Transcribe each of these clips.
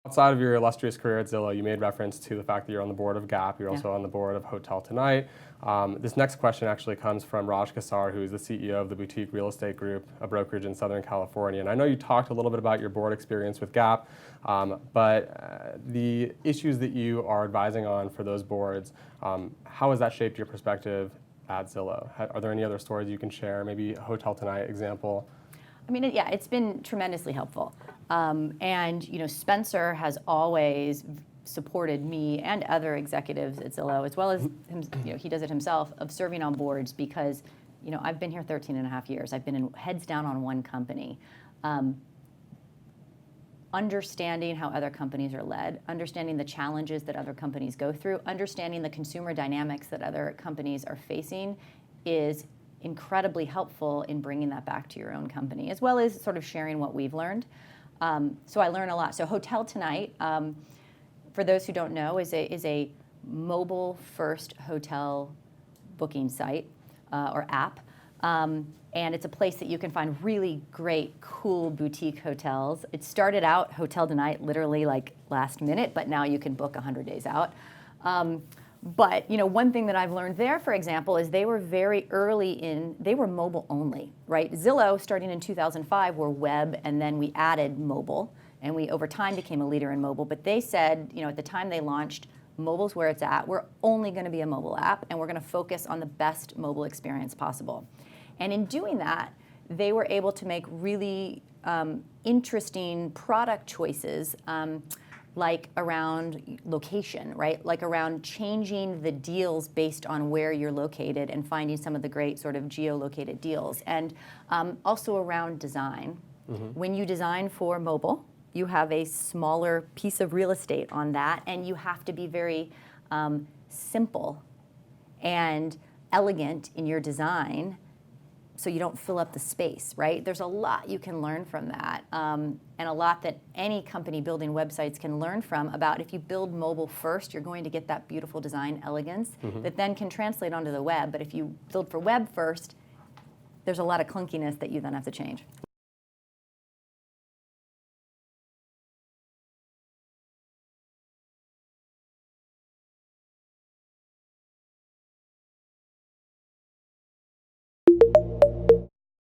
Outside of your illustrious career at Zillow, you made reference to the fact that you're on the board of Gap. You're also on the board of Hotel Tonight. This next question actually comes from Raj Kassar, who is the CEO of the Boutique Real Estate Group, a brokerage in Southern California. And I know you talked a little bit about your board experience with Gap, but the issues that you are advising on for those boards, how has that shaped your perspective at Zillow? Are there any other stories you can share? Maybe a Hotel Tonight example? I mean, yeah, it's been tremendously helpful. And, you know, Spencer has always supported me and other executives at Zillow, as well as him, you know, he does it himself, of serving on boards because, you know, I've been here 13 and a half years. I've been heads down on one company. Understanding how other companies are led, understanding the challenges that other companies go through, understanding the consumer dynamics that other companies are facing is incredibly helpful in bringing that back to your own company, as well as sort of sharing what we've learned. So I learn a lot. So Hotel Tonight, for those who don't know, is a mobile-first hotel booking site or app. And it's a place that you can find really great, cool boutique hotels. It started out Hotel Tonight literally like last minute, but now you can book 100 days out. But, you know, one thing that I've learned there, for example, is they were very early they were mobile only, right? Zillow, starting in 2005, were web, and then we added mobile, and we, over time, became a leader in mobile. But they said, you know, at the time they launched, mobile's where it's at. We're only going to be a mobile app, and we're going to focus on the best mobile experience possible. And in doing that, they were able to make really interesting product choices, like around location, right? Like around changing the deals based on where you're located and finding some of the great sort of geolocated deals. And also around design. When you design for mobile, you have a smaller piece of real estate on that, and you have to be very simple and elegant in your design so you don't fill up the space, right? There's a lot you can learn from that, and a lot that any company building websites can learn from about if you build mobile first, you're going to get that beautiful design elegance that then can translate onto the web. But if you build for web first, there's a lot of clunkiness that you then have to change.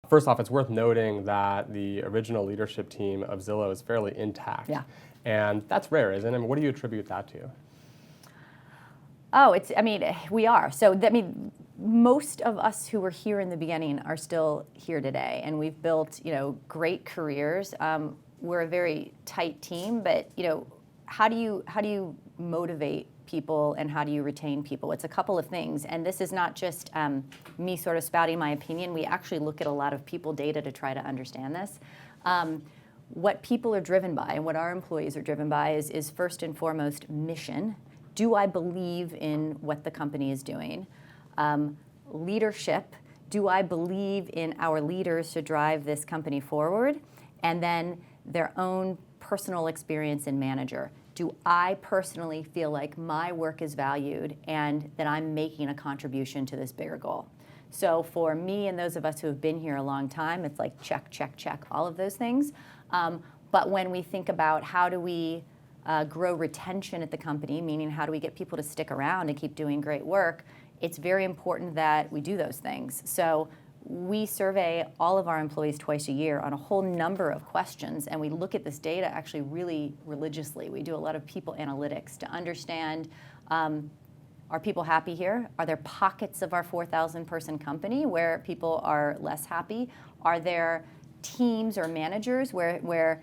First off, it's worth noting that the original leadership team of Zillow is fairly intact. Yeah. And that's rare, isn't it? I mean, what do you attribute that to? Oh, I mean, we are. So, most of us who were here in the beginning are still here today, and we've built, you know, great careers. We're a very tight team, but, you know, how do you motivate people and how do you retain people? It's a couple of things, and this is not just me sort of spouting my opinion. We actually look at a lot of people data to try to understand this. What people are driven by and what our employees are driven by is first and foremost mission. Do I believe in what the company is doing? Leadership. Do I believe in our leaders to drive this company forward? And then their own personal experience and manager. Do I personally feel like my work is valued and that I'm making a contribution to this bigger goal? So for me and those of us who have been here a long time, it's like check, check, check, all of those things. But when we think about how do we grow retention at the company, meaning how do we get people to stick around and keep doing great work, it's very important that we do those things. So we survey all of our employees twice a year on a whole number of questions, and we look at this data actually really religiously. We do a lot of people analytics to understand, are people happy here? Are there pockets of our 4,000 person company where people are less happy? Are there teams or managers where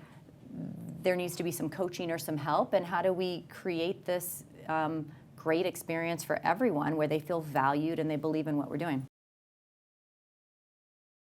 there needs to be some coaching or some help? And how do we create this great experience for everyone where they feel valued and they believe in what we're doing?